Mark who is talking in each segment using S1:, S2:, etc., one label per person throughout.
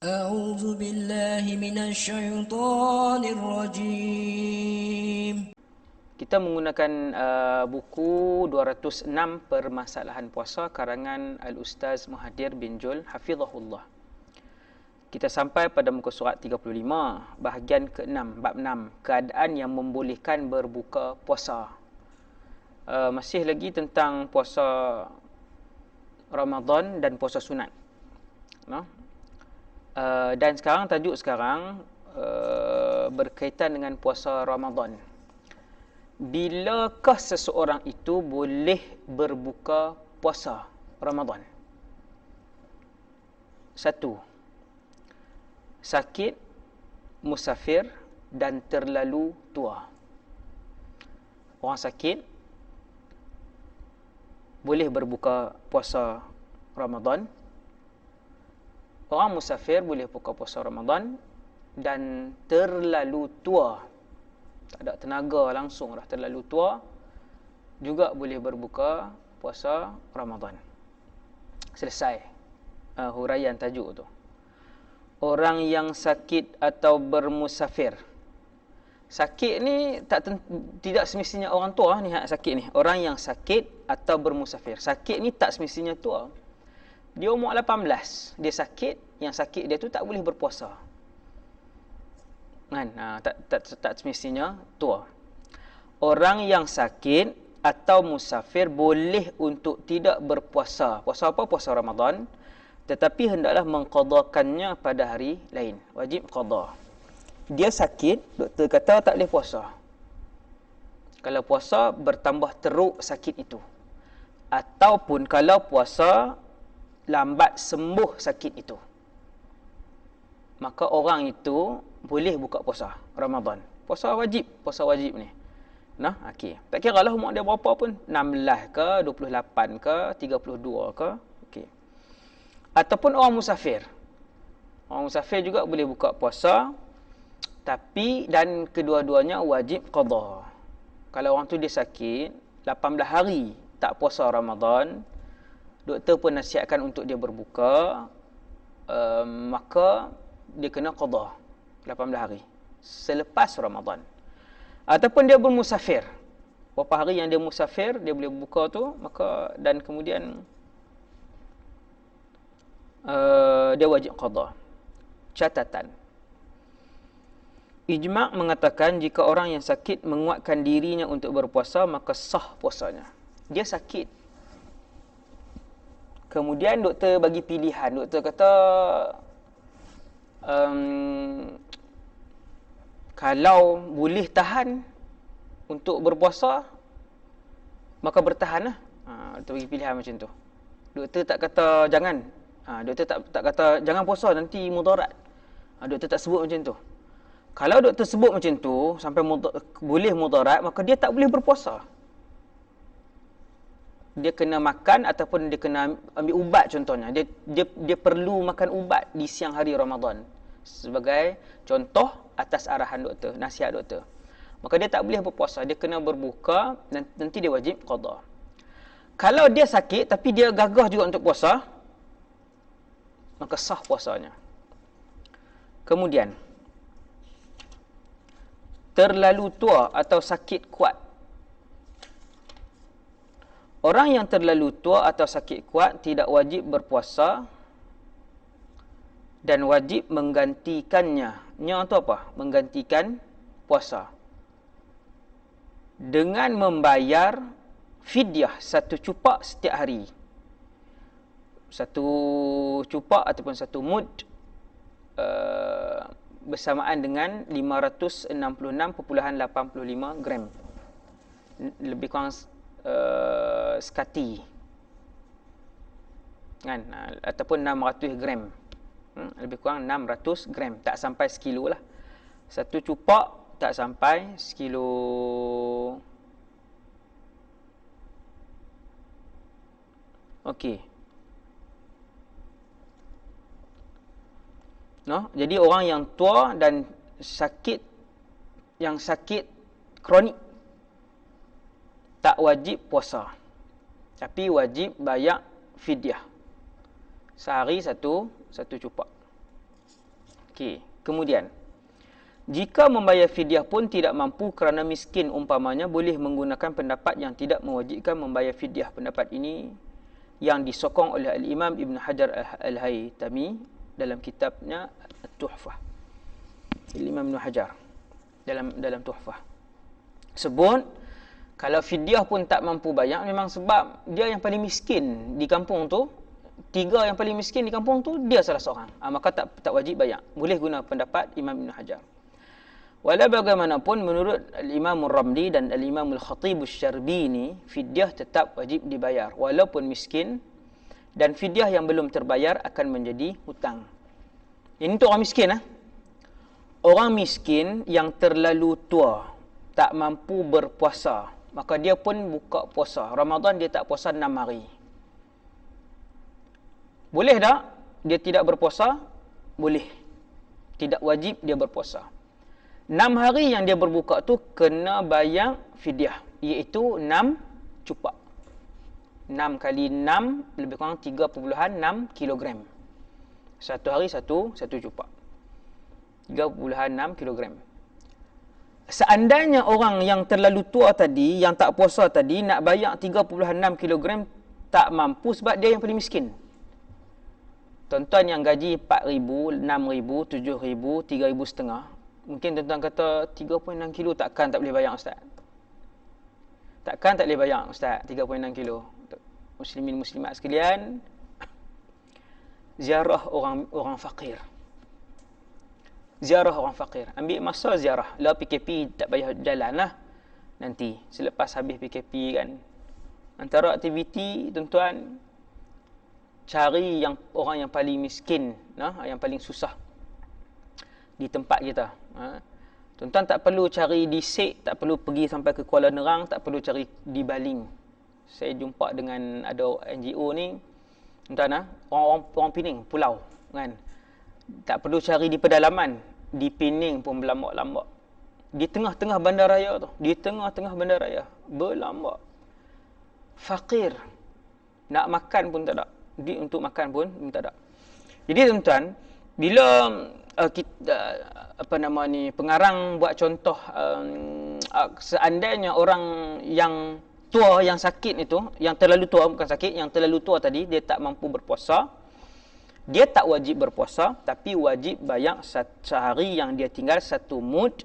S1: أعوذ بالله من الشيطان الرجيم.
S2: Kita menggunakan buku 206 Permasalahan Puasa karangan Al-Ustaz Muhadir bin Jul Hafizahullah. Kita sampai pada muka surat 35, bahagian ke-6, bab 6, keadaan yang membolehkan berbuka puasa. Masih lagi tentang puasa Ramadan dan puasa sunat. Dan sekarang tajuk sekarang berkaitan dengan puasa Ramadan. Bilakah seseorang itu boleh berbuka puasa Ramadan? 1. Sakit, musafir dan terlalu tua. Orang sakit boleh berbuka puasa Ramadan. Orang musafir boleh buka puasa Ramadan. Dan terlalu tua, tak ada tenaga langsung dah, terlalu tua, juga boleh berbuka puasa Ramadan. Selesai huraian tajuk tu. Orang yang sakit atau bermusafir. Sakit ni tidak semestinya orang tua ni sakit ni. Orang yang sakit atau bermusafir. Sakit ni tak semestinya tua. Dia umur 18, dia sakit, yang sakit dia tu tak boleh berpuasa. Kan? Tak semestinya tua. Orang yang sakit atau musafir boleh untuk tidak berpuasa. Puasa apa? Puasa Ramadan. Tetapi hendaklah mengqadakannya pada hari lain. Wajib qada. Dia sakit, doktor kata tak boleh puasa. Kalau puasa, bertambah teruk sakit itu. Ataupun kalau puasa, lambat sembuh sakit itu, maka orang itu boleh buka puasa Ramadan. Puasa wajib ni. Okey. Tak kira lah umur dia berapa pun, 16 ke, 28 ke, 32 ke, okey. Ataupun orang musafir. Orang musafir juga boleh buka puasa, tapi dan kedua-duanya wajib qada. Kalau orang tu dia sakit 18 hari tak puasa Ramadan, doktor pun nasihatkan untuk dia berbuka, maka dia kena qada 18 hari selepas Ramadan. Ataupun dia bermusafir, berapa hari yang dia musafir, dia boleh buka tu, maka dan kemudian dia wajib qada. Catatan, ijma' mengatakan jika orang yang sakit menguatkan dirinya untuk berpuasa, maka sah puasanya. Dia sakit, kemudian doktor bagi pilihan. Doktor kata kalau boleh tahan untuk berpuasa, maka bertahanlah. Doktor bagi pilihan macam tu. Doktor tak kata jangan. Doktor tak kata jangan puasa, nanti mudarat. Doktor tak sebut macam tu. Kalau doktor sebut macam tu sampai boleh mudarat, maka dia tak boleh berpuasa. Dia kena makan ataupun dia kena ambil ubat contohnya. Dia perlu makan ubat di siang hari Ramadan sebagai contoh atas arahan doktor, nasihat doktor. Maka dia tak boleh berpuasa, dia kena berbuka dan nanti dia wajib qada. Kalau dia sakit tapi dia gagah juga untuk puasa, maka sah puasanya. Kemudian terlalu tua atau sakit kuat. Orang yang terlalu tua atau sakit kuat tidak wajib berpuasa dan wajib menggantikannya. Nya itu apa? Menggantikan puasa. Dengan membayar fidyah 1 cupak setiap hari. 1 cupak ataupun 1 mud bersamaan dengan 566.85 gram. Lebih kurang sekati, kan? Ataupun 600 gram, lebih kurang 600 gram, tak sampai sekilo lah. 1 cupak tak sampai sekilo. Okey. Jadi orang yang tua dan sakit, yang sakit kronik, tak wajib puasa, tapi wajib bayar fidyah. Sehari satu cupak. Okey. Kemudian, jika membayar fidyah pun tidak mampu kerana miskin umpamanya, boleh menggunakan pendapat yang tidak mewajibkan membayar fidyah. Pendapat ini yang disokong oleh Al-Imam Ibn Hajar Al-Haytami dalam kitabnya Tuhfah. Al-Imam Ibn Hajar dalam Tuhfah sebut, kalau fidyah pun tak mampu bayar, memang sebab dia yang paling miskin di kampung tu. Tiga yang paling miskin di kampung tu, dia salah seorang. Maka tak wajib bayar. Boleh guna pendapat Imam Ibn Hajar. Walau bagaimanapun, menurut Al-Imam Ramli dan Al-Imam Al-Khatib Al-Syarbini, fidyah tetap wajib dibayar walaupun miskin, dan fidyah yang belum terbayar akan menjadi hutang. Ini untuk orang miskin. Orang miskin yang terlalu tua, tak mampu berpuasa, maka dia pun buka puasa. Ramadan dia tak puasa 6 hari. Boleh tak dia tidak berpuasa? Boleh. Tidak wajib dia berpuasa. 6 hari yang dia berbuka tu kena bayar fidyah, iaitu 6 cupak. 6 kali 6 lebih kurang 3.6 kilogram. Satu hari satu cupak. 3.6 kilogram. Seandainya orang yang terlalu tua tadi, yang tak puasa tadi, nak bayar 3.6 kilogram, tak mampu sebab dia yang paling miskin. Tuan-tuan yang gaji 4,000, 6,000, 7,000, 3,500, mungkin tuan-tuan kata 3.6 kilo takkan tak boleh bayar Ustaz. Takkan tak boleh bayar Ustaz 3.6 kilo. Muslimin muslimat sekalian, ziarah orang fakir. Ziarah orang fakir. Ambil masa ziarah. Lah PKP tak payah jalan lah. Nanti selepas habis PKP kan. Antara aktiviti tuan-tuan, cari orang yang paling miskin, yang paling susah di tempat kita. Tuan-tuan tak perlu cari di Sek, tak perlu pergi sampai ke Kuala Nerang, tak perlu cari di Baling. Saya jumpa dengan ada NGO ni, tuan-tuan, orang Pening, pulau kan. Tak perlu cari di pedalaman, di Pening pun berlambak-lambak. Di tengah-tengah bandaraya tu, di tengah-tengah bandaraya berlambak. Fakir. Nak makan pun tak ada. Duit untuk makan pun tak ada. Jadi tuan-tuan, bila pengarang buat contoh, seandainya orang yang tua, yang sakit itu, yang terlalu tua, bukan sakit, yang terlalu tua tadi, dia tak mampu berpuasa, dia tak wajib berpuasa, tapi wajib bayar sehari yang dia tinggal 1 mud.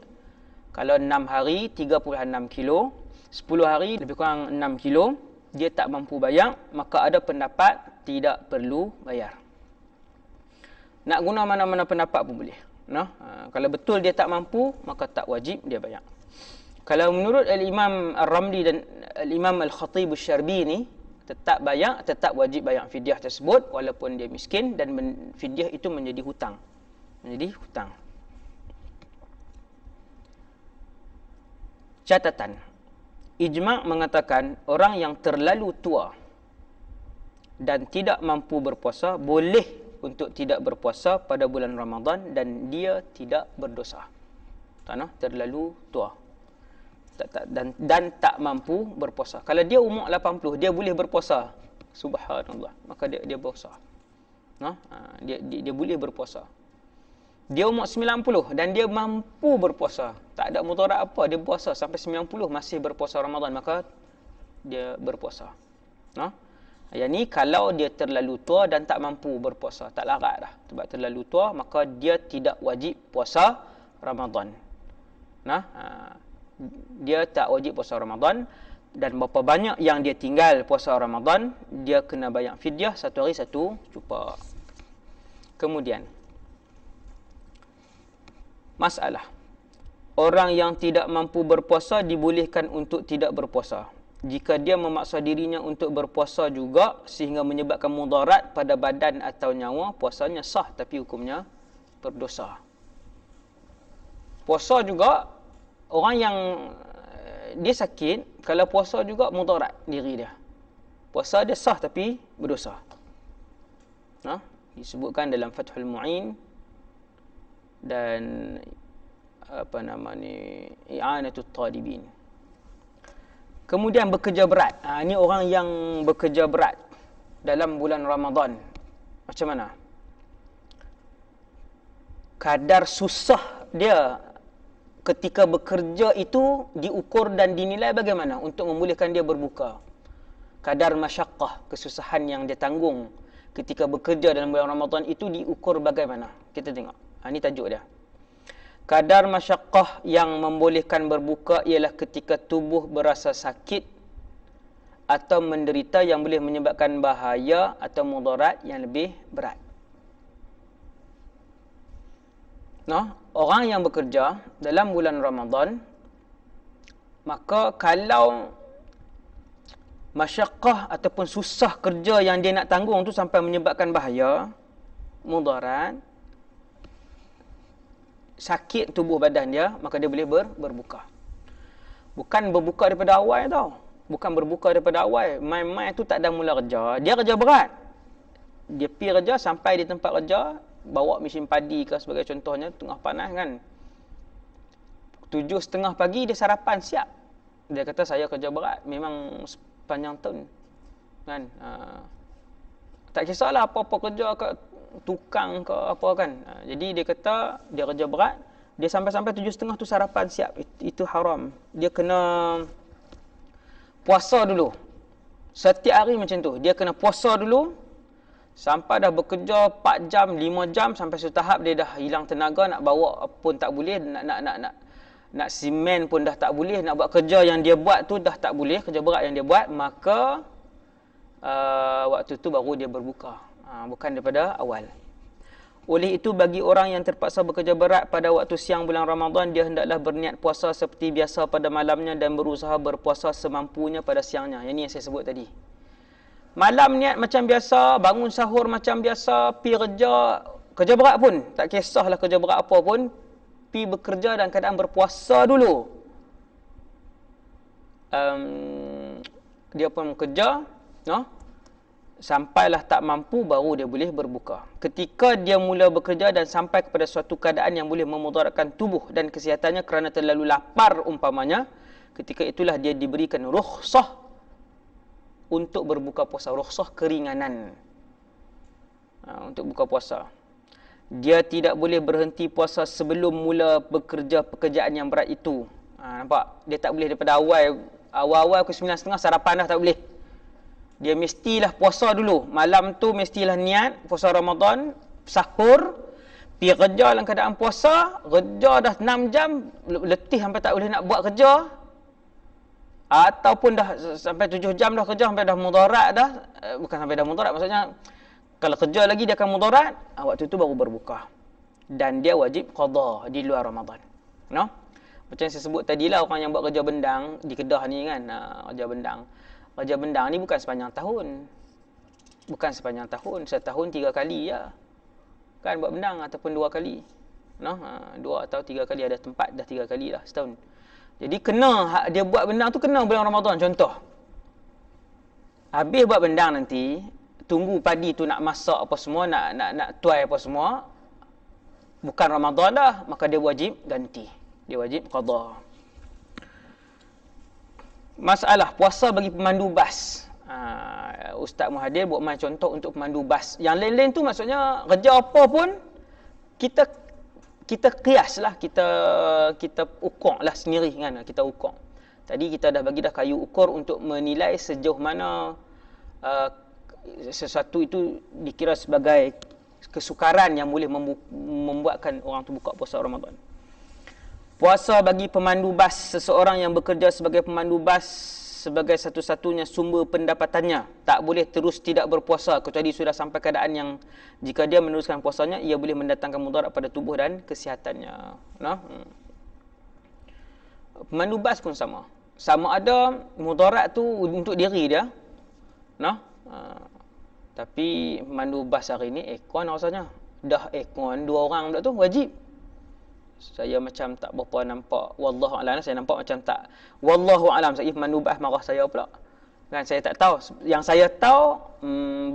S2: Kalau 6 hari 3.6 kilo, 10 hari lebih kurang 6 kilo, dia tak mampu bayar, maka ada pendapat tidak perlu bayar. Nak guna mana-mana pendapat pun boleh. Kalau betul dia tak mampu, maka tak wajib dia bayar. Kalau menurut Al-Imam Ar-Ramli dan Al-Imam Al-Khatib Al-Syarbini, tetap wajib bayar fidyah tersebut walaupun dia miskin, dan fidyah itu menjadi hutang. Catatan. Ijma' mengatakan orang yang terlalu tua dan tidak mampu berpuasa boleh untuk tidak berpuasa pada bulan Ramadan, dan dia tidak berdosa. Terlalu tua dan tak mampu berpuasa. Kalau dia umur 80, dia boleh berpuasa, subhanallah, maka dia berpuasa. Dia boleh berpuasa. Dia umur 90 dan dia mampu berpuasa, tak ada mudarat apa, dia puasa sampai 90 masih berpuasa Ramadan, maka dia berpuasa. Yang ni kalau dia terlalu tua dan tak mampu berpuasa, tak larat dah. Sebab terlalu tua, maka dia tidak wajib puasa Ramadan. Dia tak wajib puasa Ramadan, dan berapa banyak yang dia tinggal puasa Ramadan, dia kena bayar fidyah 1 hari 1 cupak. Kemudian, masalah. Orang yang tidak mampu berpuasa dibolehkan untuk tidak berpuasa jika dia memaksa dirinya untuk berpuasa juga sehingga menyebabkan mudarat pada badan atau nyawa, puasanya sah tapi hukumnya berdosa. Puasa juga, orang yang dia sakit, kalau puasa juga mudarat diri dia. Puasa dia sah tapi berdosa. Disebutkan dalam Fathul Mu'in dan I'anatul Talibin. Kemudian bekerja berat. Ini orang yang bekerja berat dalam bulan Ramadan. Macam mana? kadar susah dia ketika bekerja itu diukur dan dinilai bagaimana untuk membolehkan dia berbuka. Kadar masyaqqah, kesusahan yang dia tanggung ketika bekerja dalam bulan Ramadan itu diukur bagaimana. Kita tengok. Ini tajuk dia. Kadar masyaqqah yang membolehkan berbuka ialah ketika tubuh berasa sakit atau menderita yang boleh menyebabkan bahaya atau mudarat yang lebih berat. Nah, orang yang bekerja dalam bulan Ramadan, maka kalau masyaqqah ataupun susah kerja yang dia nak tanggung tu sampai menyebabkan bahaya, mudarat, sakit tubuh badan dia, maka dia boleh berbuka. Bukan berbuka daripada awal tau. Bukan berbuka daripada awal. Main-main tu tak ada mula kerja. Dia kerja berat. Dia pergi kerja sampai di tempat kerja, bawa mesin padi ke sebagai contohnya, tengah panas kan. 7:30 pagi dia sarapan siap. Dia kata saya kerja berat. Memang sepanjang tahun. Kan? Tak kisahlah apa-apa kerja ke tukang ke apa kan. Jadi dia kata dia kerja berat. Dia sampai-sampai 7:30 tu sarapan siap. Itu haram. Dia kena puasa dulu. Setiap hari macam tu. Dia kena puasa dulu. Sampai dah bekerja 4 jam, 5 jam. Sampai satu tahap dia dah hilang tenaga. Nak bawa pun tak boleh. Nak simen pun dah tak boleh. Nak buat kerja yang dia buat tu dah tak boleh. Kerja berat yang dia buat. Maka waktu tu baru dia berbuka. Bukan daripada awal. Oleh itu bagi orang yang terpaksa bekerja berat pada waktu siang bulan Ramadan, dia hendaklah berniat puasa seperti biasa pada malamnya dan berusaha berpuasa semampunya pada siangnya. Yang ini yang saya sebut tadi. Malam niat macam biasa, bangun sahur macam biasa, pergi kerja berat pun. Tak kisahlah kerja berat apa pun, pergi bekerja dan keadaan berpuasa dulu. Dia pun kerja, sampailah tak mampu baru dia boleh berbuka. Ketika dia mula bekerja dan sampai kepada suatu keadaan yang boleh memudaratkan tubuh dan kesihatannya kerana terlalu lapar umpamanya, ketika itulah dia diberikan rukhsah untuk berbuka puasa. Rukhsah keringanan untuk buka puasa. Dia tidak boleh berhenti puasa sebelum mula bekerja pekerjaan yang berat itu. Nampak? Dia tak boleh daripada awal-awal ke 9:30 sarapan dah tak boleh. Dia mestilah puasa dulu. Malam tu mestilah niat puasa Ramadan, sahur, pergi kerja dalam keadaan puasa, kerja dah 6 jam, letih sampai tak boleh nak buat kerja. Ataupun dah sampai 7 jam dah kerja, sampai dah mudarat dah. Bukan sampai dah mudarat, maksudnya kalau kerja lagi dia akan mudarat, waktu tu baru berbuka. Dan dia wajib qada di luar Ramadan. Macam yang saya sebut tadilah, orang yang buat kerja bendang di Kedah ni kan, kerja bendang. Kerja bendang ni bukan sepanjang tahun. Bukan sepanjang tahun. Setahun 3 kali je. Kan buat bendang ataupun 2 kali. 2 atau 3 kali. Ada tempat dah 3 kali lah setahun. Jadi kena, dia buat bendang tu kena bulan Ramadan contoh. Habis buat bendang nanti, tunggu padi tu nak masak apa semua, nak tuai apa semua. Bukan Ramadan dah, maka dia wajib ganti. Dia wajib qada. Masalah puasa bagi pemandu bas. Ustaz Muhadir buat main contoh untuk pemandu bas. Yang lain-lain tu maksudnya kerja apa pun kita kiaslah, kita ukur lah sendiri kan, kita ukur. Tadi kita dah bagi dah kayu ukur untuk menilai sejauh mana sesuatu itu dikira sebagai kesukaran yang boleh membuatkan orang tu buka puasa Ramadan. Puasa bagi pemandu bas, seseorang yang bekerja sebagai pemandu bas sebagai satu-satunya sumber pendapatannya, tak boleh terus tidak berpuasa kecuali sudah sampai keadaan yang jika dia meneruskan puasanya, ia boleh mendatangkan mudarat pada tubuh dan kesihatannya. Pemandu bas pun sama. Sama ada mudarat tu untuk diri dia. Tapi pemandu bas hari ni aircon rasanya. Dah aircon 2 orang pula tu wajib. Saya macam tak berapa nampak. Wallahu a'lam, saya nampak macam tak. Wallahu a'lam, saya pemandu bas marah saya pula. Kan saya tak tahu. Yang saya tahu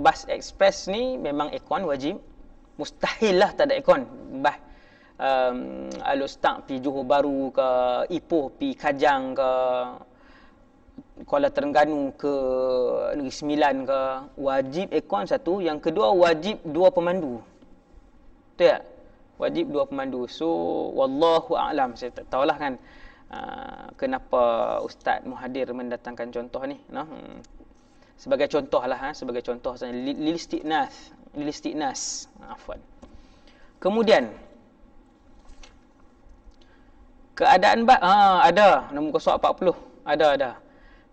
S2: bas ekspres ni memang aircon wajib. Mustahil lah tak ada aircon. Bas Alustaq pi Johor Bahru ke Ipoh pi Kajang ke Kuala Terengganu ke Negeri Sembilan ke, wajib aircon satu. Yang kedua wajib 2 pemandu. Betul tak? Wajib 2 pemandu. So wallahu a'lam, saya tak tahulah kan kenapa Ustaz Muhadir mendatangkan contoh ni, noh. Sebagai contoh lah, sebagai contoh saja, lilistiknas, afwan. Kemudian keadaan bas, ada nombor kosong 40, ada.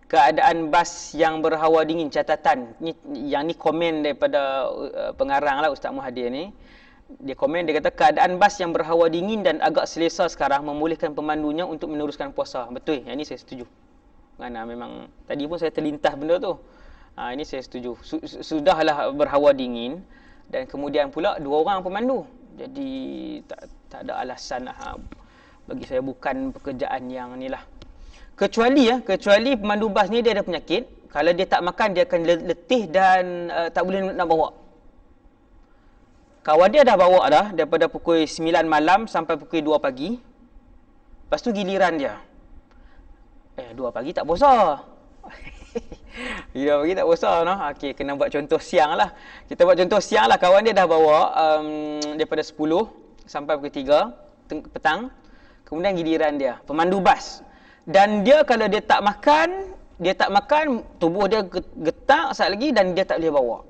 S2: Keadaan bas yang berhawa dingin, catatan ni, yang ni komen daripada pengarang lah Ustaz Muhadir ni. Dia komen, dia kata keadaan bas yang berhawa dingin dan agak selesa sekarang membolehkan pemandunya untuk meneruskan puasa. Betul, yang ni saya setuju. Kerana memang tadi pun saya terlintas benda tu. Ini saya setuju. Sudahlah berhawa dingin dan kemudian pula 2 orang pemandu. Jadi tak ada alasan lah, bagi saya bukan pekerjaan yang ni lah. Kecuali pemandu bas ni dia ada penyakit. Kalau dia tak makan, dia akan letih dan tak boleh nak bawa. Kawan dia dah bawa dah daripada pukul 9 malam sampai pukul 2 pagi. Lepas tu giliran dia. 2 pagi tak puasa. 2 pagi tak puasa, no? Okey, kena buat contoh siang lah. Kita buat contoh siang lah. Kawan dia dah bawa daripada 10 sampai pukul 3 petang. Kemudian giliran dia, pemandu bas. Dan dia kalau dia tak makan, tubuh dia getak sekali lagi dan dia tak boleh bawa.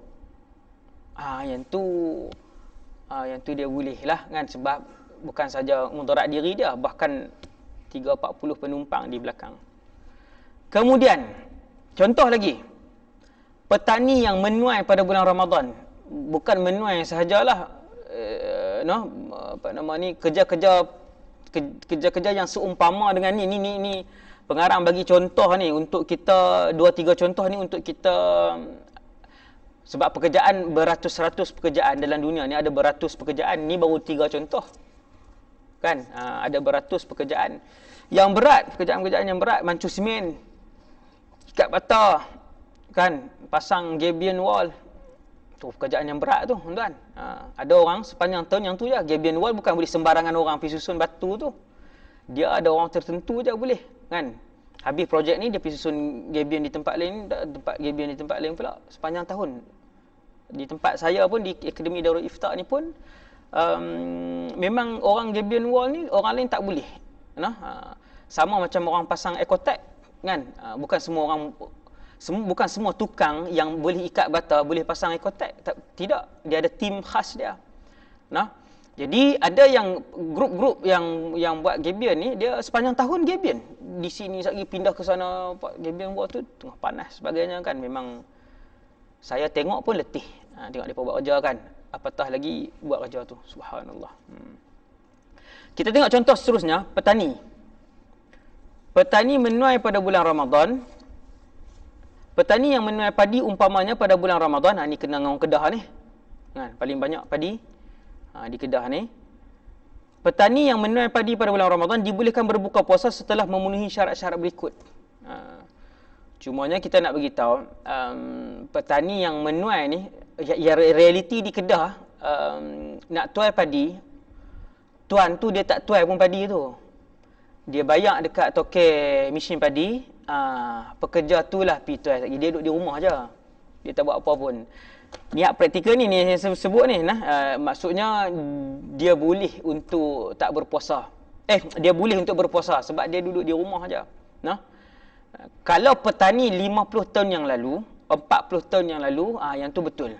S2: Yang tu dia boleh lah kan, sebab bukan saja mudarat diri dia, bahkan 30-40 penumpang di belakang. Kemudian contoh lagi, petani yang menuai pada bulan Ramadan, bukan menuai sahajalah, kerja-kerja yang seumpama dengan ni pengarang bagi contoh ni untuk kita, 2-3 contoh ni untuk kita. Sebab pekerjaan beratus-ratus pekerjaan dalam dunia ni, ada beratus pekerjaan, ni baru 3 contoh. Kan? Ada beratus pekerjaan. Yang berat, pekerjaan-pekerjaan yang berat, mancu semen, ikat bata, kan? Pasang gabion wall. Tu pekerjaan yang berat tu, tuan. Ada orang sepanjang tahun yang tu je. Gabion wall bukan boleh sembarangan orang pergi susun batu tu. Dia ada orang tertentu je boleh, kan? Habis projek ni dia pergi susun gabion di tempat lain, tempat gabion di tempat lain pula sepanjang tahun. Di tempat saya pun, di Akademi Darul Ifta ni pun memang orang gabion wall ni orang lain tak boleh. Sama macam orang pasang ekotag, kan? Bukan semua tukang yang boleh ikat bata boleh pasang ekotag. Tidak, dia ada tim khas dia. Jadi ada yang grup-grup yang buat gabion ni, dia sepanjang tahun gabion. Di sini lagi pindah ke sana, gabion buat tu tengah panas sebagainya, kan. Memang saya tengok pun letih. Tengok mereka buat kerja, kan. Apatah lagi buat kerja tu. Subhanallah. Kita tengok contoh seterusnya, petani. Petani menuai pada bulan Ramadan. Petani yang menuai padi umpamanya pada bulan Ramadan, ni kena dengan orang Kedah ni. Kan, paling banyak padi di Kedah ni. Petani yang menuai padi pada bulan Ramadan dibolehkan berbuka puasa setelah memenuhi syarat-syarat berikut. Cumanya kita nak beritahu, petani yang menuai ni, ya realiti di Kedah, nak tuai padi, tuan tu dia tak tuai pun padi tu. Dia bayar dekat tokek mesin padi, pekerja tu lah pergi tuai. Dia duduk di rumah je. Dia tak buat apa pun. Niat praktikal ni yang saya sebut ni, maksudnya dia boleh untuk tak berpuasa. Dia boleh untuk berpuasa sebab dia duduk di rumah aja. Kalau petani 50 tahun yang lalu, 40 tahun yang lalu, yang tu betul.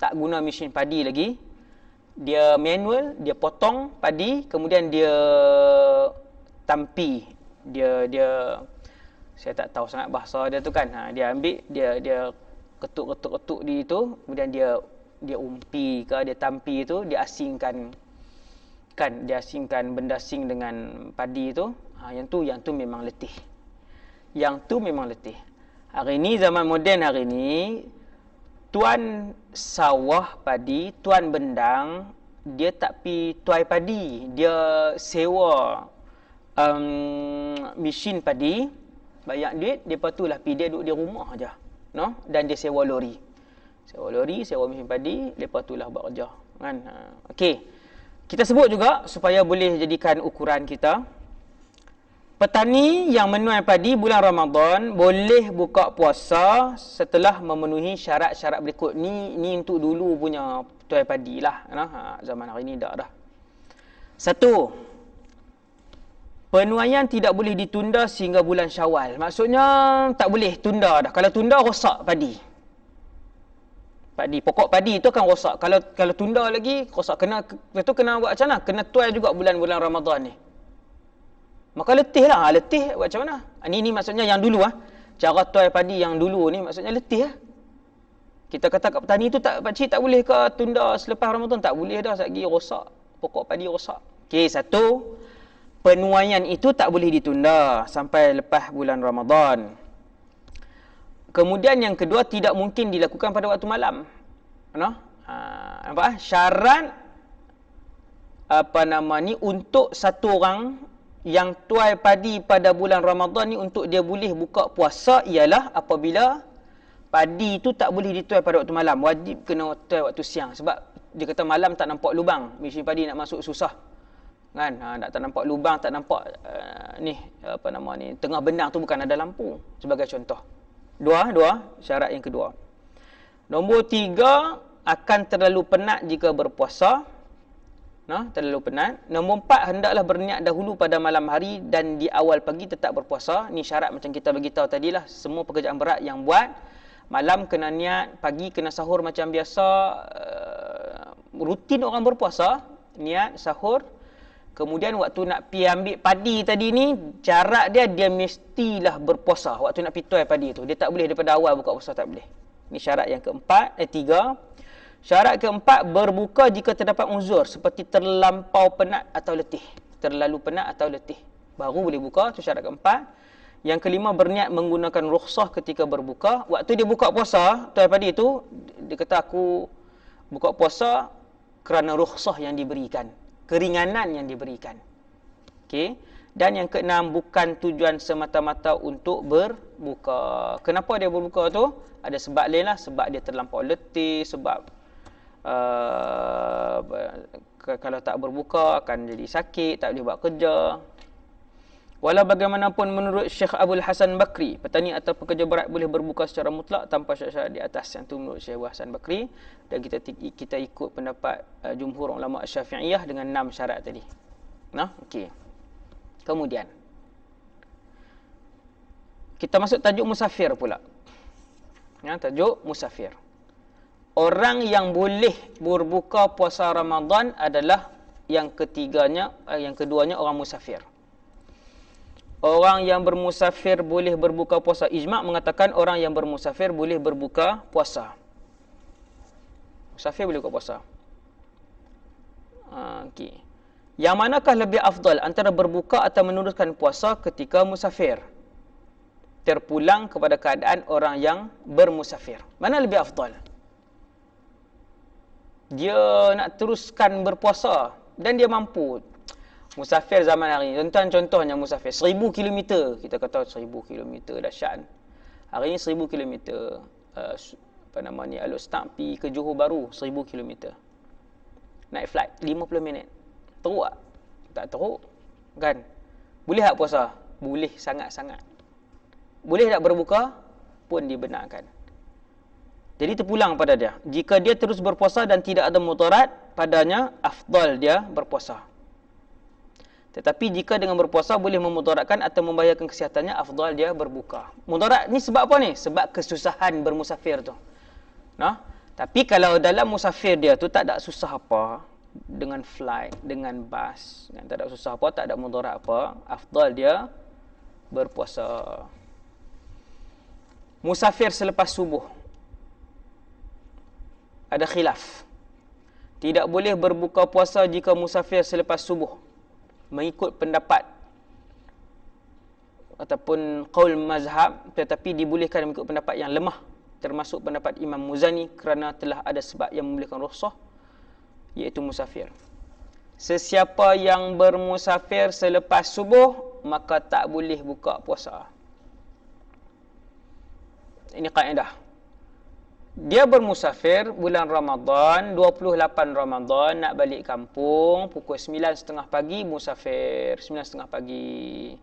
S2: Tak guna mesin padi lagi. Dia manual, dia potong padi, kemudian dia tampi. Dia saya tak tahu sangat bahasa dia tu, kan. Dia ambil, dia ketuk di itu, kemudian dia umpi ke, dia tampi itu, dia asingkan, kan, dia asingkan benda asing dengan padi itu. Yang tu memang letih. Yang tu memang letih. Hari ni, zaman moden hari ni, tuan sawah padi, tuan bendang, dia tak pi tuai padi, dia sewa mesin padi, bayar duit, lepas tu lah dia duduk di rumah aja. Dan dia sewa lori, sewa mesin padi, lepas tu lah buat kerja, kan. Okey, kita sebut juga supaya boleh jadikan ukuran kita. Petani yang menuai padi bulan Ramadan boleh buka puasa setelah memenuhi syarat-syarat berikut. Ni untuk dulu punya tuai padi lah, zaman hari ni dah. Satu, penuaian tidak boleh ditunda sehingga bulan Syawal. Maksudnya tak boleh tunda dah. Kalau tunda rosak padi. Pokok padi itu akan rosak. Kalau tunda lagi rosak, kena buat macam mana? Kena tuai juga bulan-bulan Ramadan ni. Maka letih lah. Letih buat macam mana? Ini maksudnya yang dulu cara tuai padi yang dulu ni maksudnya letih . Kita kata kat petani tu pakcik tak boleh ke tunda selepas Ramadan? Tak boleh dah, lagi rosak. Pokok padi rosak. Okey, satu, penuaian itu tak boleh ditunda sampai lepas bulan Ramadan. Kemudian yang kedua, tidak mungkin dilakukan pada waktu malam. Nampak? Syarat untuk satu orang yang tuai padi pada bulan Ramadan ni untuk dia boleh buka puasa ialah apabila padi itu tak boleh dituai pada waktu malam. Wajib kena tuai waktu siang. Sebab dia kata malam tak nampak lubang. Mesin padi nak masuk susah. Kan? Tak nampak lubang, tak nampak tengah benang tu bukan ada lampu. Sebagai contoh. Dua, syarat yang kedua. Nombor tiga, akan terlalu penat jika berpuasa. Terlalu penat. Nombor empat, hendaklah berniat dahulu pada malam hari dan di awal pagi tetap berpuasa. Ni syarat macam kita beritahu tadilah. Semua pekerjaan berat yang buat, malam kena niat, pagi kena sahur macam biasa. Rutin orang berpuasa, niat, sahur. Kemudian waktu nak pi ambil padi tadi ni, syarat dia mestilah berpuasa. Waktu nak pi tuai padi tu, dia tak boleh daripada awal buka puasa, tak boleh. Ini syarat yang tiga. Syarat keempat, berbuka jika terdapat uzur seperti terlampau penat atau letih. Terlalu penat atau letih, baru boleh buka. Itu syarat keempat. Yang kelima, berniat menggunakan rukhsah ketika berbuka. Waktu dia buka puasa, tuai padi tu, dia kata aku buka puasa kerana rukhsah yang diberikan, keringanan yang diberikan. Okey. Dan yang keenam, bukan tujuan semata-mata untuk berbuka. Kenapa dia berbuka tu? Ada sebab lain lah. Sebab dia terlampau letih, sebab kalau tak berbuka akan jadi sakit, tak boleh buat kerja. Walau bagaimanapun menurut Syekh Abdul Hasan Bakri, petani atau pekerja berat boleh berbuka secara mutlak tanpa syarat-syarat di atas. Yang tu menurut Syekh Abdul Hasan Bakri. Dan kita ikut pendapat jumhur ulama Syafi'iyah dengan 6 syarat tadi. Okey. Kemudian kita masuk tajuk musafir pula. Tajuk musafir. Orang yang boleh berbuka puasa Ramadan adalah yang keduanya orang musafir. Orang yang bermusafir boleh berbuka puasa. Ijma' mengatakan orang yang bermusafir boleh berbuka puasa. Musafir boleh buka puasa. Okey. Yang manakah lebih afdal antara berbuka atau meneruskan puasa ketika musafir? Terpulang kepada keadaan orang yang bermusafir. Mana lebih afdal? Dia nak teruskan berpuasa dan dia mampu. Musafir zaman hari ni, contohnya musafir 1000 km, kita kata 1000 km dahsyat. Hari ni 1000 km Alok Stang pergi ke Johor Bahru 1000 km. Naik flight 50 minit. Teruk tak? Tak teruk. Kan? Boleh tak puasa? Boleh sangat-sangat. Boleh tak berbuka? Pun dibenarkan. Jadi terpulang pada dia. Jika dia terus berpuasa dan tidak ada mudarat padanya, afdal dia berpuasa. Tetapi jika dengan berpuasa boleh memudaratkan atau membahayakan kesihatannya, afdal dia berbuka. Mudarat ni sebab apa ni? Sebab kesusahan bermusafir tu. Tapi kalau dalam musafir dia tu tak ada susah apa, dengan flight, dengan bas, tak ada susah apa, tak ada mudarat apa, afdal dia berpuasa. Musafir selepas subuh, ada khilaf. Tidak boleh berbuka puasa jika musafir selepas subuh, mengikut pendapat ataupun qaul mazhab, tetapi dibolehkan mengikut pendapat yang lemah, termasuk pendapat Imam Muzani, kerana telah ada sebab yang membolehkan rukhsah, iaitu musafir. Sesiapa yang bermusafir selepas subuh, maka tak boleh buka puasa. Ini kaedah. Dia bermusafir bulan Ramadan, 28 Ramadan, nak balik kampung pukul 9.30 pagi, musafir 9.30 pagi.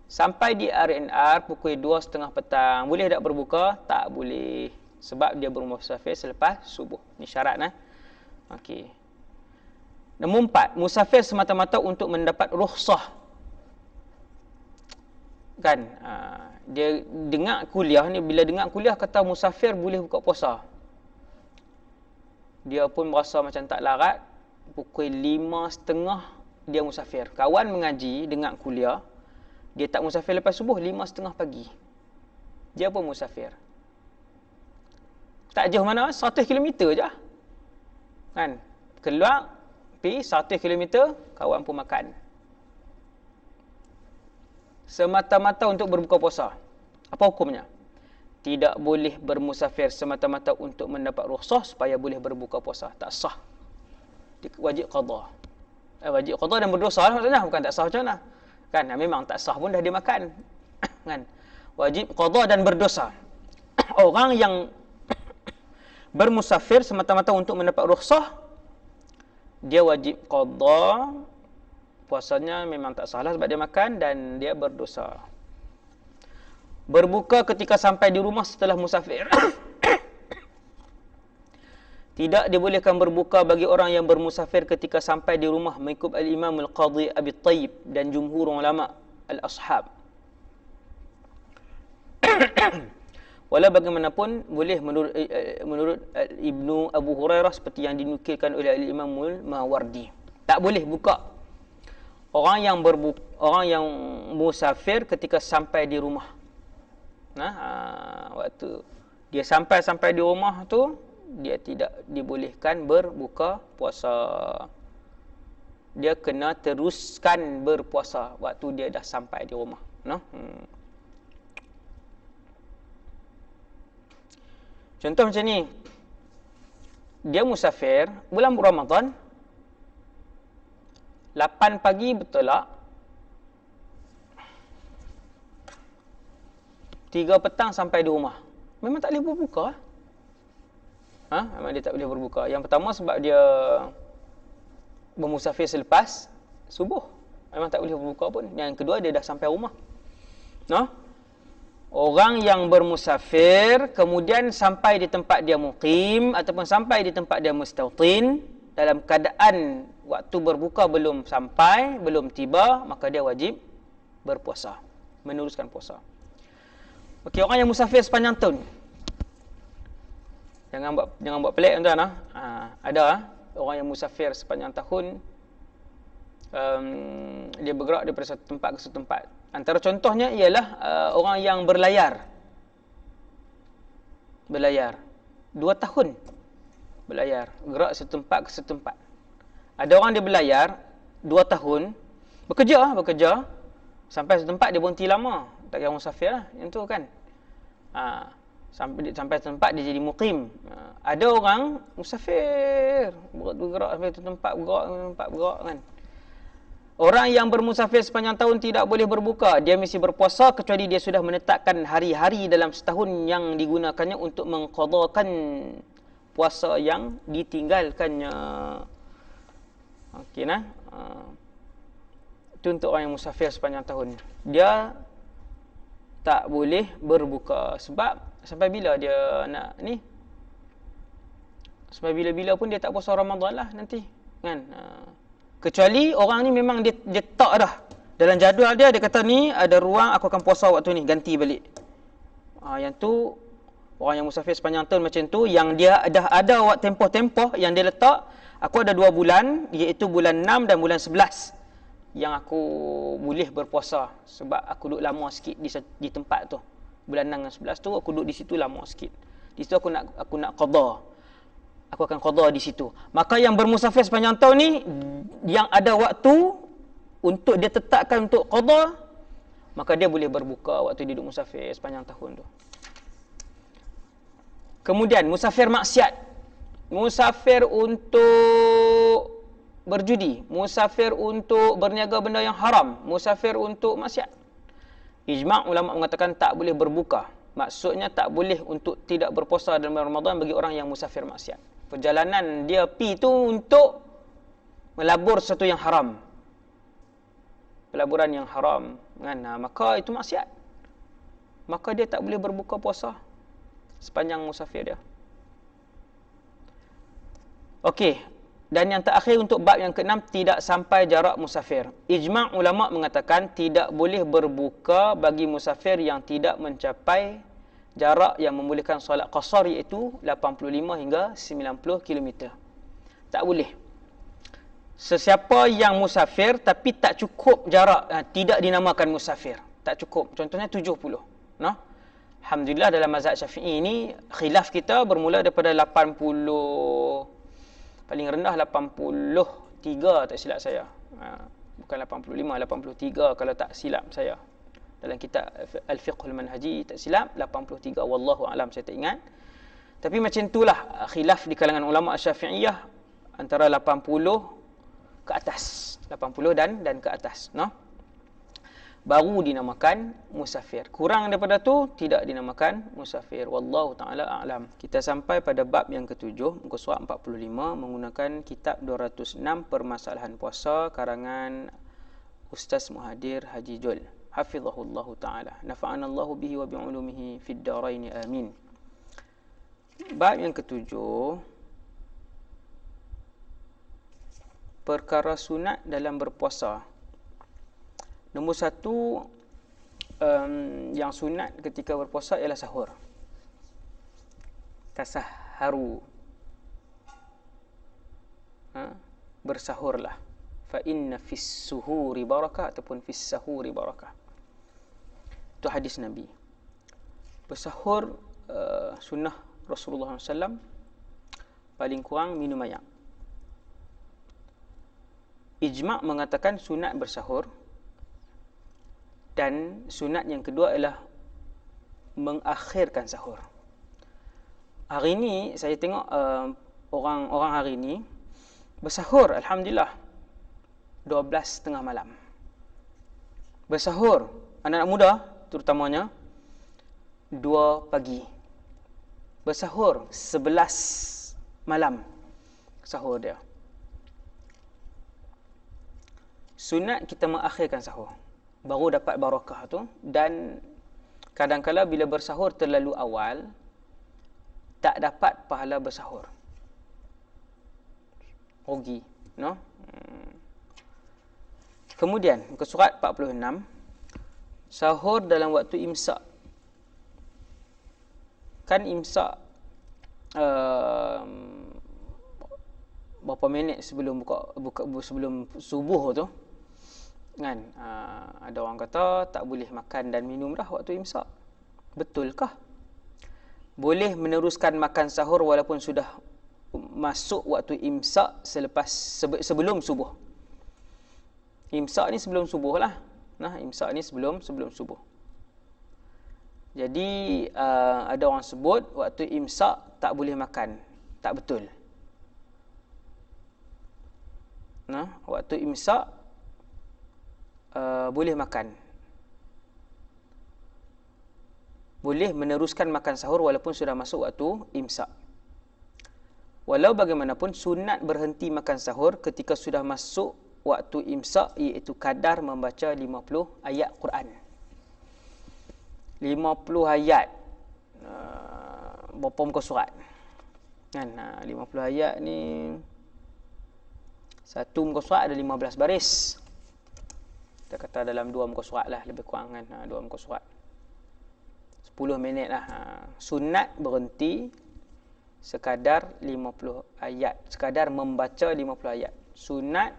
S2: Sampai di RNR pukul 2.30 petang. Boleh tak berbuka? Tak boleh. Sebab dia bermusafir selepas subuh. Ini syarat. Okey. Nombor 4, musafir semata-mata untuk mendapat rukhsah. Kan? Dia dengar kuliah ni, bila dengar kuliah kata musafir boleh buka puasa. Dia pun merasa macam tak larat. Pukul 5.30 dia musafir. Kawan mengaji, dengar kuliah. Dia tak musafir lepas subuh, 5.30 pagi. Dia pun musafir. Tak jauh mana, 100 km je. Kan? Keluar, pergi 100 km, kawan pun makan. Semata-mata untuk berbuka puasa. Apa hukumnya? Tidak boleh bermusafir semata-mata untuk mendapat rukhsah supaya boleh berbuka puasa. Tak sah. Wajib qada. Wajib qada dan berdosa maksudnya, bukan tak sah macam mana. Kan, memang tak sah pun dah dia makan. Kan? Wajib qada dan berdosa. Orang yang bermusafir semata-mata untuk mendapat rukhsah, dia wajib qada. Puasanya memang tak salah sebab dia makan dan dia berdosa. Berbuka ketika sampai di rumah setelah musafir. Tidak dibolehkan berbuka bagi orang yang bermusafir ketika sampai di rumah mengikut al-Imam al-Qadhi Abi Tayyib dan jumhur ulama al-ashab. Walau bagaimanapun boleh menurut Ibnu Abu Hurairah seperti yang dinukilkan oleh al-Imam al-Mawardi. Tak boleh buka orang yang musafir ketika sampai di rumah. Waktu dia sampai di rumah tu, dia tidak dibolehkan berbuka puasa. Dia kena teruskan berpuasa waktu dia dah sampai di rumah. Contoh macam ni. Dia musafir bulan Ramadan, 8 pagi bertolak, 3 petang sampai di rumah. Memang tak boleh berbuka. Memang dia tak boleh berbuka. Yang pertama sebab dia bermusafir selepas subuh. Memang tak boleh berbuka pun. Yang kedua dia dah sampai rumah. Orang yang bermusafir kemudian sampai di tempat dia muqim ataupun sampai di tempat dia mustautin dalam keadaan waktu berbuka belum sampai, belum tiba, maka dia wajib berpuasa, meneruskan puasa. Okey, orang yang musafir sepanjang tahun. Jangan buat pelik tuan-tuan. Ada orang yang musafir sepanjang tahun, dia bergerak daripada satu tempat ke satu tempat. Antara contohnya ialah orang yang berlayar. 2 tahun berlayar, gerak satu tempat ke satu tempat. Ada orang dia berlayar 2 tahun, bekerja sampai satu tempat dia berhenti lama. Tak kira musafir lah, yang tu kan. Sampai tempat dia jadi muqim. Ada orang musafir, bergerak sampai satu tempat, bergerak kan. Orang yang bermusafir sepanjang tahun tidak boleh berbuka. Dia mesti berpuasa kecuali dia sudah menetapkan hari-hari dalam setahun yang digunakannya untuk mengqadakan puasa yang ditinggalkannya. Okey nah. Itu untuk orang yang musafir sepanjang tahun. Dia tak boleh berbuka sebab sampai bila dia nak ni? Sampai bila-bila pun dia tak puasa Ramadan lah nanti, kan? Kecuali orang ni memang dia tak dah. Dalam jadual dia kata ni ada ruang aku akan puasa waktu ni, ganti balik. Yang tu orang yang musafir sepanjang tahun macam tu, yang dia dah ada waktu tempoh-tempoh yang dia letak, aku ada 2 bulan iaitu bulan 6 dan bulan 11 yang aku boleh berpuasa sebab aku duduk lama sikit di tempat tu. Bulan 6 dan 11 tu aku duduk di situ lama sikit. Di situ aku nak qada. Aku akan qada di situ. Maka yang bermusafir sepanjang tahun ni, yang ada waktu untuk dia tetapkan untuk qada, maka dia boleh berbuka waktu dia duduk musafir sepanjang tahun tu. Kemudian musafir maksiat. Musafir untuk berjudi, musafir untuk berniaga benda yang haram, musafir untuk maksiat. Ijma' ulama mengatakan tak boleh berbuka. Maksudnya tak boleh untuk tidak berpuasa dalam Ramadan bagi orang yang musafir maksiat. Perjalanan dia pi tu untuk melabur sesuatu yang haram. Pelaburan yang haram, kan? Maka itu maksiat. Maka dia tak boleh berbuka puasa sepanjang musafir dia. Okey. Dan yang terakhir untuk bab yang keenam, tidak sampai jarak musafir. Ijma' ulama mengatakan tidak boleh berbuka bagi musafir yang tidak mencapai jarak yang membolehkan solat qasar, iaitu 85 hingga 90 km. Tak boleh. Sesiapa yang musafir tapi tak cukup jarak, tidak dinamakan musafir. Tak cukup. Contohnya 70. Nah, alhamdulillah dalam mazhab Syafi'i ini khilaf kita bermula daripada 80, paling rendah 83 tak silap saya. Bukan 85, 83 kalau tak silap saya. Dalam kitab Al-Fiqhul Manhaji tak silap 83, wallahu alam, saya tak ingat. Tapi macam itulah khilaf di kalangan ulama Syafi'iyah antara 80 ke atas, 80 dan ke atas, no? Baru dinamakan musafir. Kurang daripada tu tidak dinamakan musafir. Wallahu taala a'lam. Kita sampai pada bab yang ketujuh, muka surat 45, menggunakan kitab 206 permasalahan puasa karangan Ustaz Muhadir Haji Jul, hafizahullahu taala. Nafa'anallahu bihi wa bi'ulumihi fid darain amin. Bab yang ketujuh, perkara sunat dalam berpuasa. Nombor satu, yang sunat ketika berpuasa ialah sahur. Tasahharu. Bersahurlah. Fa inna fis suhuri barakah, ataupun fis sahuri barakah. Itu hadis Nabi. Bersahur sunnah Rasulullah SAW, paling kurang minum air. Ijma' mengatakan sunat bersahur. Dan sunat yang kedua ialah mengakhirkan sahur. Hari ini saya tengok orang-orang hari ini bersahur, alhamdulillah, 12:30 malam. Bersahur, anak-anak muda terutamanya, 2 pagi. Bersahur 11 malam sahur dia. Sunat kita mengakhirkan sahur, baru dapat barakah tu. Dan kadang-kala bila bersahur terlalu awal, tak dapat pahala bersahur, rugi, no? Kemudian muka surat 46, sahur dalam waktu imsak. Kan imsak berapa minit sebelum buka sebelum subuh tu kan, ada orang kata tak boleh makan dan minum dah waktu imsak. Betulkah? Boleh meneruskan makan sahur walaupun sudah masuk waktu imsak sebelum subuh. Imsak ni sebelum subuh lah. Nah, imsak ni sebelum subuh. Jadi ada orang sebut waktu imsak tak boleh makan. Tak betul. Nah, waktu imsak boleh makan. Boleh meneruskan makan sahur walaupun sudah masuk waktu imsak. Walau bagaimanapun, sunat berhenti makan sahur ketika sudah masuk waktu imsak, iaitu kadar membaca 50 ayat Quran. 50 ayat. Berapa muka surat? Kan, 50 ayat ni, satu muka surat ada 15 baris. Kita kata dalam 2 muka surat lah, lebih kurang kan, 2 muka surat. 10 minit lah. Sunat berhenti sekadar 50 ayat, sekadar membaca 50 ayat. Sunat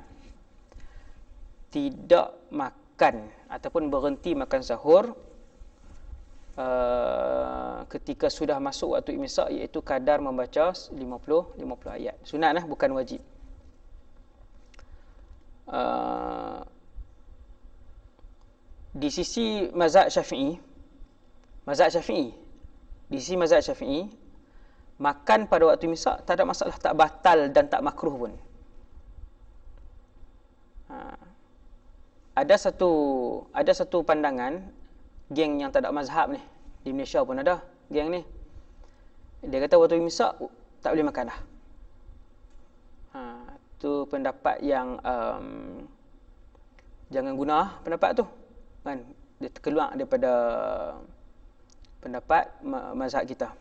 S2: tidak makan ataupun berhenti makan sahur ketika sudah masuk waktu imsak, iaitu kadar membaca 50 ayat. Sunat lah, bukan wajib. Di sisi mazhab Syafi'i, di sisi mazhab Syafi'i, makan pada waktu imsak tak ada masalah, tak batal dan tak makruh pun. Ada satu pandangan, geng yang tak ada mazhab ni, di Malaysia pun ada geng ni. Dia kata waktu imsak tak boleh makan dah. Tu pendapat yang jangan guna pendapat tu. Kan, dia keluar daripada pendapat mazhab kita.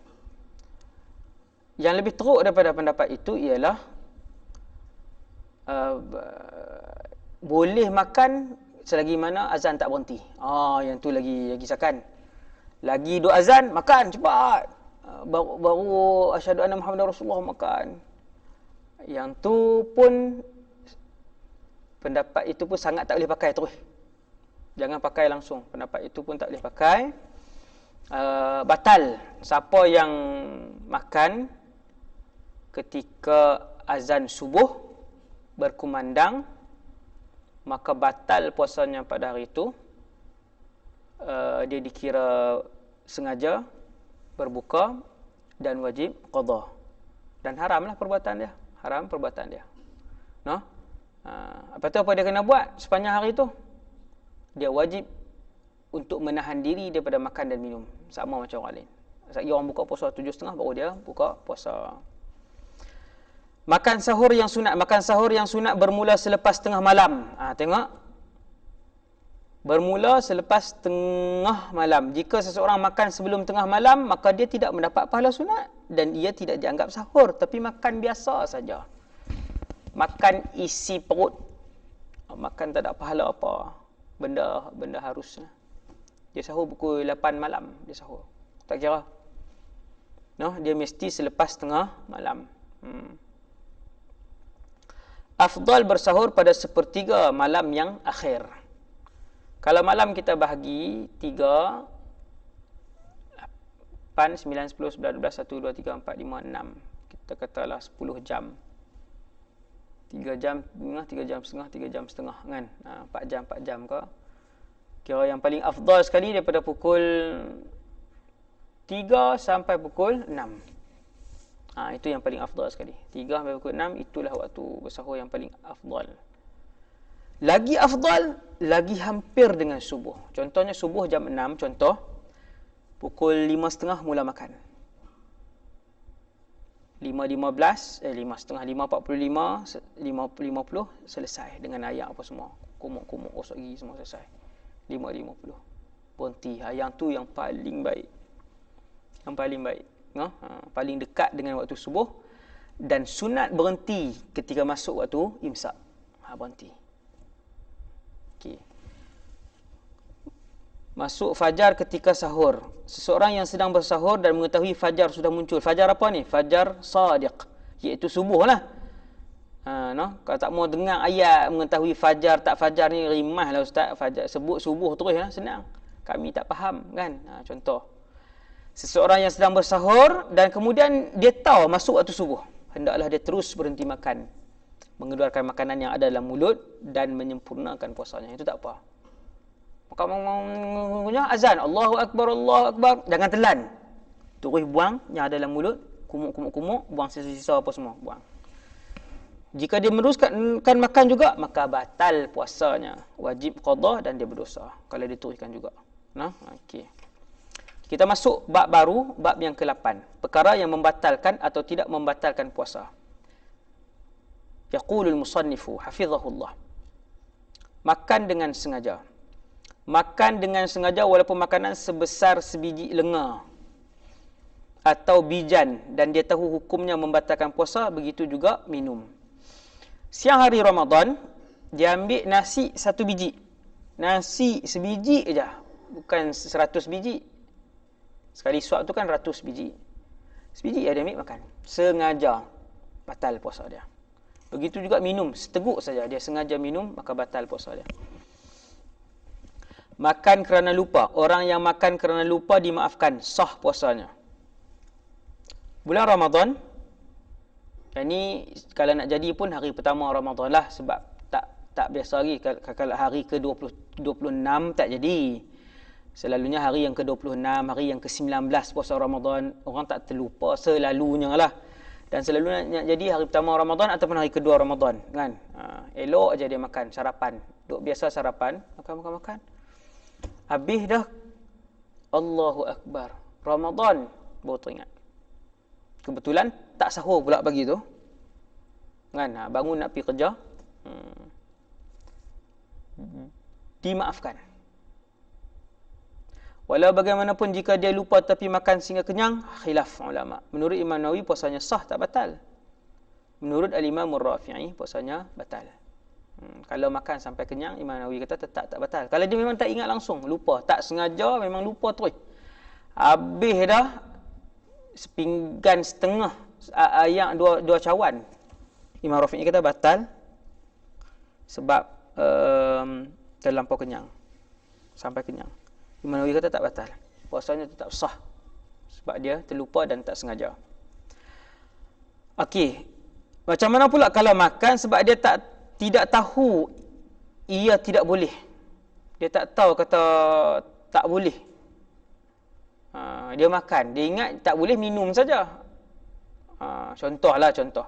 S2: Yang lebih teruk daripada pendapat itu ialah boleh makan selagi mana azan tak berhenti. Yang tu lagi sakan. Lagi dua azan, makan cepat. Baru asyhadu anna Muhammadar Rasulullah makan. Yang tu pun pendapat itu pun sangat tak boleh pakai terus. Jangan pakai langsung. Pendapat itu pun tak boleh pakai. Batal. Siapa yang makan ketika azan subuh berkumandang, maka batal puasanya pada hari itu. Dia dikira sengaja berbuka dan wajib qada. Dan haramlah perbuatan dia. Haram perbuatan dia. No? Apa dia kena buat sepanjang hari itu? Dia wajib untuk menahan diri daripada makan dan minum. Sama macam orang lain. Sekali orang buka puasa 7.30 baru dia buka puasa. Makan sahur yang sunat. Makan sahur yang sunat bermula selepas tengah malam. Tengok. Bermula selepas tengah malam. Jika seseorang makan sebelum tengah malam, maka dia tidak mendapat pahala sunat. Dan ia tidak dianggap sahur. Tapi makan biasa saja. Makan isi perut. Makan tak ada pahala apa. Benda harus. Dia sahur pukul 8 malam. Dia sahur. Tak kira. No, dia mesti selepas tengah malam. Afdal bersahur pada sepertiga malam yang akhir. Kalau malam kita bahagi 3, 8, 9, 10, 11, 12, 1, 2, 3, 4, 5, 6. Kita katalah 10 jam. 3 jam setengah, 3 jam setengah, 3 jam setengah kan. 4 jam ke. Kira yang paling afdal sekali daripada pukul 3 sampai pukul 6. Itu yang paling afdal sekali. 3 sampai pukul 6 itulah waktu bersahur yang paling afdal. Lagi afdal, lagi hampir dengan subuh. Contohnya subuh jam 6, contoh. Pukul 5.30 mula makan. 5.15, 5.30, 5.45, 5.50 selesai dengan ayak apa semua. Kumuk-kumuk, gosok gigi semua selesai. 5.50. Berhenti. Yang tu yang paling baik. Yang paling baik. Paling dekat dengan waktu subuh. Dan sunat berhenti ketika masuk waktu imsak. Berhenti. Okay. Masuk fajar ketika sahur. Seseorang yang sedang bersahur dan mengetahui fajar sudah muncul. Fajar apa ni? Fajar sadiq. Iaitu subuh lah. Kalau tak mau dengar ayat mengetahui fajar tak fajar ni, rimah lah ustaz. Fajar, sebut subuh terus lah. Senang. Kami tak faham kan. Contoh. Seseorang yang sedang bersahur dan kemudian dia tahu masuk waktu subuh. Hendaklah dia terus berhenti makan. Mengeluarkan makanan yang ada dalam mulut dan menyempurnakan puasanya. Itu tak apa. Maka azan, Allahu Akbar, Allahu Akbar. Jangan telan. Terus buang yang ada dalam mulut. Kumuk, buang sisa-sisa apa semua. Buang. Jika dia meneruskan makan juga, maka batal puasanya. Wajib qada dan dia berdosa. Kalau dia teruskan juga. Okey. Kita masuk bab baru, bab yang ke-8. Perkara yang membatalkan atau tidak membatalkan puasa. Yaqulul musannifu hafizahullah. Makan dengan sengaja. Makan dengan sengaja walaupun makanan sebesar sebiji lenga atau bijan dan dia tahu hukumnya membatalkan puasa, begitu juga minum. Siang hari Ramadan, dia ambil nasi 1 biji. Nasi sebiji aja, bukan 100 biji. Sekali suap tu kan 100 biji. Sebiji dia ambil makan. Sengaja batal puasa dia. Begitu juga minum, seteguk saja dia sengaja minum, maka batal puasa dia. Makan kerana lupa. Orang yang makan kerana lupa dimaafkan, sah puasanya. Bulan Ramadan, ini kalau nak jadi pun hari pertama Ramadan lah, sebab tak biasa lagi. Kalau hari ke-26 tak jadi. Selalunya hari yang ke-26, hari yang ke-19 puasa Ramadan, orang tak terlupa selalunya lah. Dan selalunya nak jadi hari pertama Ramadan ataupun hari kedua Ramadan, kan? Elok aja dia makan sarapan. Duk biasa sarapan, makan. Habis dah Allahu Akbar. Ramadan baru teringat. Kebetulan tak sahur pula pagi tu. Kan? Bangun nak pergi kerja. Dimaafkan. Walau bagaimanapun jika dia lupa tapi makan sehingga kenyang, khilaf ulama. Menurut Imam Nawawi puasanya sah, tak batal. Menurut Al-Imam Ar-Rafi'i, puasanya batal. Kalau makan sampai kenyang, Imam Nawawi kata tetap tak batal. Kalau dia memang tak ingat langsung, lupa, tak sengaja, memang lupa terus. Habis dah sepinggan setengah ayam dua cawan. Imam Rafi'i kata batal sebab terlampau kenyang. Sampai kenyang. Imam Nawawi kata tak batal. Puasanya tetap sah sebab dia terlupa dan tak sengaja. Okey. Macam mana pula kalau makan sebab dia tidak tahu ia tidak boleh. Dia tak tahu kata tak boleh. Dia makan, dia ingat tak boleh minum saja. Contoh.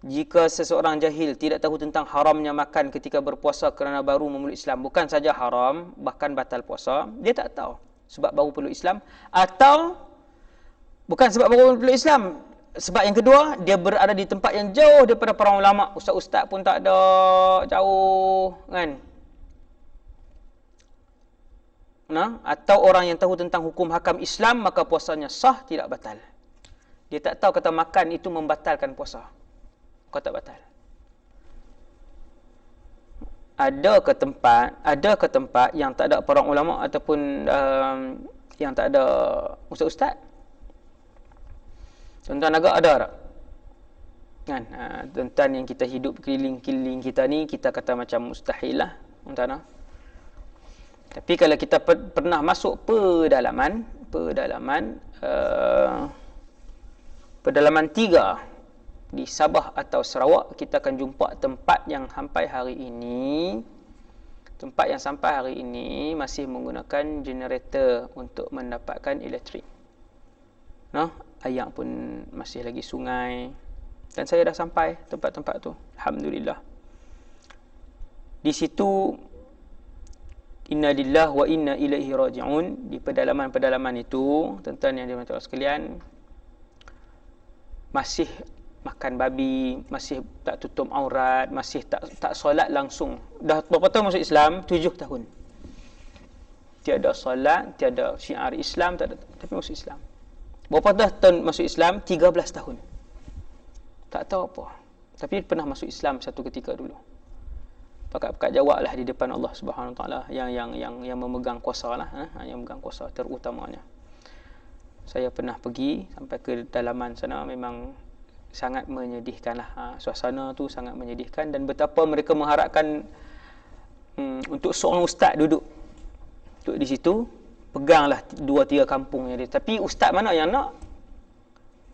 S2: Jika seseorang jahil tidak tahu tentang haramnya makan ketika berpuasa kerana baru memeluk Islam, bukan saja haram, bahkan batal puasa, dia tak tahu sebab baru peluk Islam, atau bukan sebab baru peluk Islam, sebab yang kedua, dia berada di tempat yang jauh daripada para ulama, ustaz-ustaz pun tak ada, jauh kan. Atau orang yang tahu tentang hukum hakam Islam, maka puasanya sah, tidak batal. Dia tak tahu kata makan itu membatalkan puasa, kau tak batal. Ada ke tempat yang tak ada para ulama ataupun yang tak ada ustaz-ustaz? Tuan-tuan agak ada tak? Kan? Tuan-tuan yang kita hidup keliling-keliling kita ni, kita kata macam mustahil lah. Tuan-tuan. Tapi kalau kita pernah masuk pedalaman 3 di Sabah atau Sarawak, kita akan jumpa tempat yang sampai hari ini masih menggunakan generator untuk mendapatkan elektrik. Air pun masih lagi sungai. Dan saya dah sampai tempat-tempat tu, alhamdulillah. Di situ inna lillahi wa inna ilaihi raji'un, di pedalaman-pedalaman itu, tuan-tuan yang dirahmati Allah sekalian, masih makan babi, masih tak tutup aurat, masih tak solat langsung. Dah berapa tahun masuk Islam? 7 tahun. Tiada solat, tiada syiar Islam, tak ada, tapi masuk Islam. Berapa tahun masuk Islam? 13 tahun. Tak tahu apa. Tapi pernah masuk Islam satu ketika dulu. Pakat jawablah di depan Allah Subhanahu Wa Taala yang memegang kuasa lah, yang memegang kuasa terutamanya. Saya pernah pergi sampai ke dalaman sana, memang sangat menyedihkan lah. Suasana tu sangat menyedihkan, dan betapa mereka mengharapkan untuk seorang ustaz duduk di situ, peganglah 2-3 kampung yang dia. Tapi ustaz mana yang nak?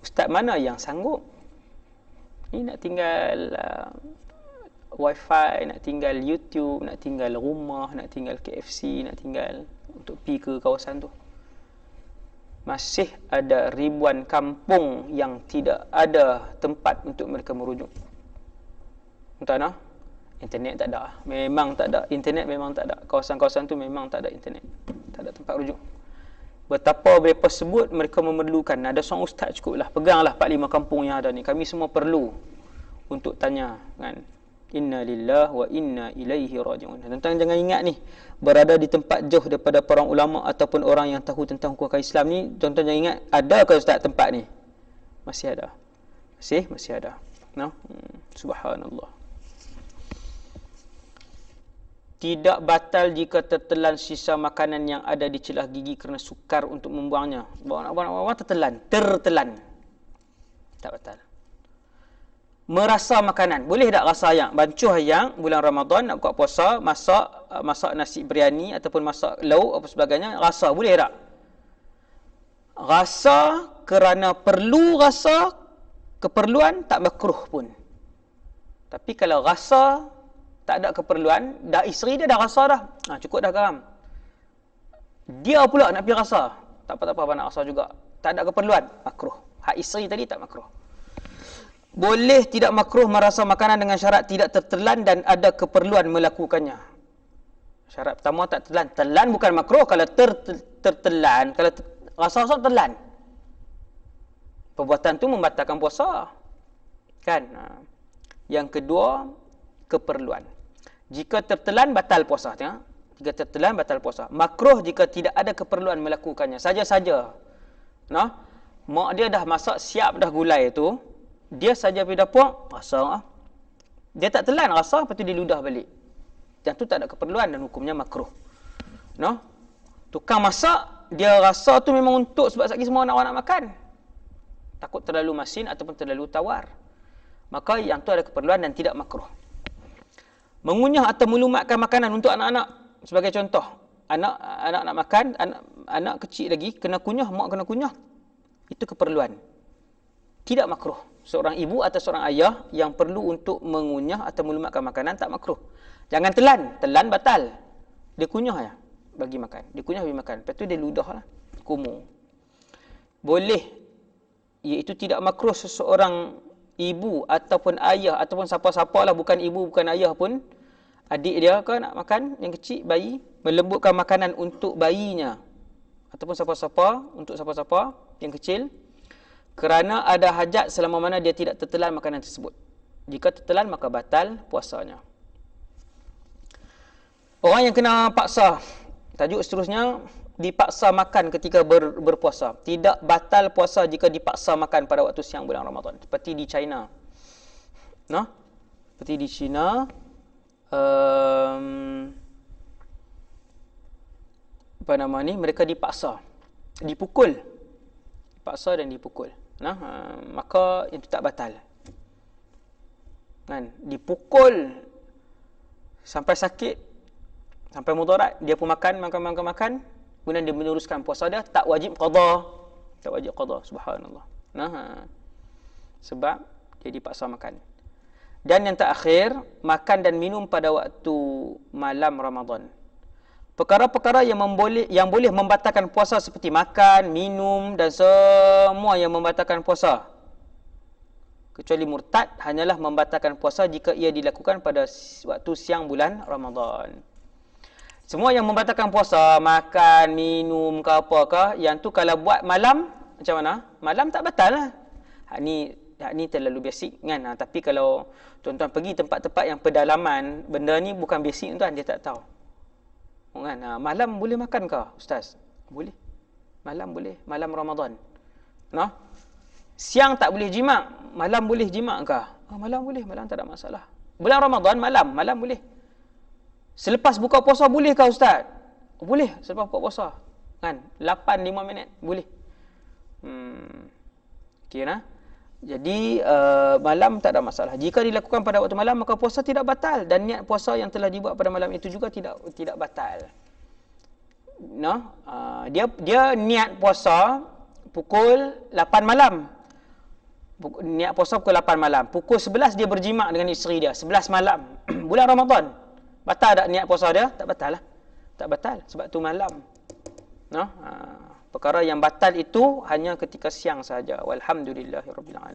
S2: Ustaz mana yang sanggup? Ni nak tinggal wifi, nak tinggal YouTube, nak tinggal rumah, nak tinggal KFC, nak tinggal untuk pergi ke kawasan tu. Masih ada ribuan kampung yang tidak ada tempat untuk mereka merujuk. Entah internet tak ada. Memang tak ada. Internet memang tak ada. Kawasan-kawasan tu memang tak ada internet. Tak ada tempat rujuk. Betapa mereka sebut mereka memerlukan. Ada seorang ustaz cukuplah. Peganglah 4-5 kampung yang ada ni. Kami semua perlu untuk tanya kan. Inna lillahi wa inna ilaihi raji'un. Tentang jangan ingat ni, berada di tempat jauh daripada para ulama ataupun orang yang tahu tentang hukum Islam ni, tuan-tuan jangan ingat ada ke ustaz tempat ni? Masih ada. Masih ada. Subhanallah. Tidak batal jika tertelan sisa makanan yang ada di celah gigi kerana sukar untuk membuangnya. Orang tertelan. Tak batal. Merasa makanan. Boleh tak rasa ayam? Bancuh ayam bulan Ramadan nak buka puasa, masak nasi biryani ataupun masak lauk apa sebagainya, rasa boleh tak? Rasa kerana perlu rasa, keperluan, tak makruh pun. Tapi kalau rasa tak ada keperluan, dah isteri dia dah rasa dah. Cukup dah garam. Dia pula nak pergi rasa. Tak apa-apa nak rasa juga. Tak ada keperluan, makruh. Hak isteri tadi tak makruh. Boleh tidak makruh merasa makanan dengan syarat tidak tertelan dan ada keperluan melakukannya. Syarat pertama tak telan. Telan bukan makruh. Kalau tertelan, kalau rasa-rasa telan, perbuatan tu membatalkan puasa. Kan? Yang kedua, keperluan. Jika tertelan, batal puasa. Tengok. Jika tertelan, batal puasa. Makruh jika tidak ada keperluan melakukannya. Saja-saja. Mak dia dah masak siap dah gulai tu. dia saja pergi dapur, rasa dia tak telan rasa, lepas tu dia ludah balik. Yang tu tak ada keperluan dan hukumnya makruh. No? Tukang masak, dia rasa tu memang untuk sebab sekali semua orang nak makan. Takut terlalu masin ataupun terlalu tawar. Maka yang tu ada keperluan dan tidak makruh. Mengunyah atau melumatkan makanan untuk anak-anak. Sebagai contoh, anak nak makan, anak kecil lagi, kena kunyah, mak kena kunyah. Itu keperluan. Tidak makruh. Seorang ibu atau seorang ayah yang perlu untuk mengunyah atau melumatkan makanan tak makruh. Jangan telan batal. Dia kunyah ya bagi makan. Dia kunyah bagi makan. Lepas tu dia ludahlah, kumur. Boleh, iaitu tidak makruh seseorang ibu ataupun ayah ataupun siapa-siapa lah, bukan ibu bukan ayah pun, adik dia ke nak makan yang kecil, bayi, melembutkan makanan untuk bayinya ataupun siapa-siapa, untuk siapa-siapa yang kecil, kerana ada hajat selama mana dia tidak tertelan makanan tersebut. Jika tertelan maka batal puasanya. Orang yang kena paksa, tajuk seterusnya, dipaksa makan ketika berpuasa. Tidak batal puasa jika dipaksa makan pada waktu siang bulan Ramadan. Seperti di China. Nah, seperti di China, apa nama ni, mereka dipaksa, dipukul. Dipaksa dan dipukul. Nah, maka itu tak batal. Kan? Dipukul sampai sakit, sampai mudarat, dia pun makan, kemudian dia meneruskan puasa dia, tak wajib qada. Tak wajib qada, subhanallah. Nah, sebab dia dipaksa makan. Dan yang terakhir, makan dan minum pada waktu malam Ramadan. Perkara-perkara yang boleh membatalkan puasa seperti makan, minum dan semua yang membatalkan puasa. Kecuali murtad hanyalah membatalkan puasa jika ia dilakukan pada waktu siang bulan Ramadan. Semua yang membatalkan puasa, makan, minum ke apakah, yang tu kalau buat malam, macam mana? Malam tak batal lah. Hak ni terlalu basic kan. Tapi kalau tuan-tuan pergi tempat-tempat yang pedalaman, benda ni bukan basic tuan, dia tak tahu. Kan? Malam boleh makan ke, Ustaz? Boleh. Malam boleh. Malam Ramadan. No? Siang tak boleh jima'. Malam boleh jima' ke? Malam boleh. Malam tak ada masalah. Bulan Ramadan, malam boleh. Selepas buka puasa boleh ke, Ustaz? Boleh. Selepas buka puasa. Kan? 8-5 minit. Boleh. Okay, nah? Jadi malam tak ada masalah. Jika dilakukan pada waktu malam maka puasa tidak batal, dan niat puasa yang telah dibuat pada malam itu juga tidak batal. No? Dia niat puasa pukul 8 malam. Niat puasa pukul 8 malam. Pukul 11 dia berjimak dengan isteri dia. 11 malam. Bulan Ramadan. Batal tak niat puasa dia? Tak batal lah. Tak batal sebab tu malam. No? Perkara yang batal itu hanya ketika siang saja. Walhamdulillahirabbil alamin.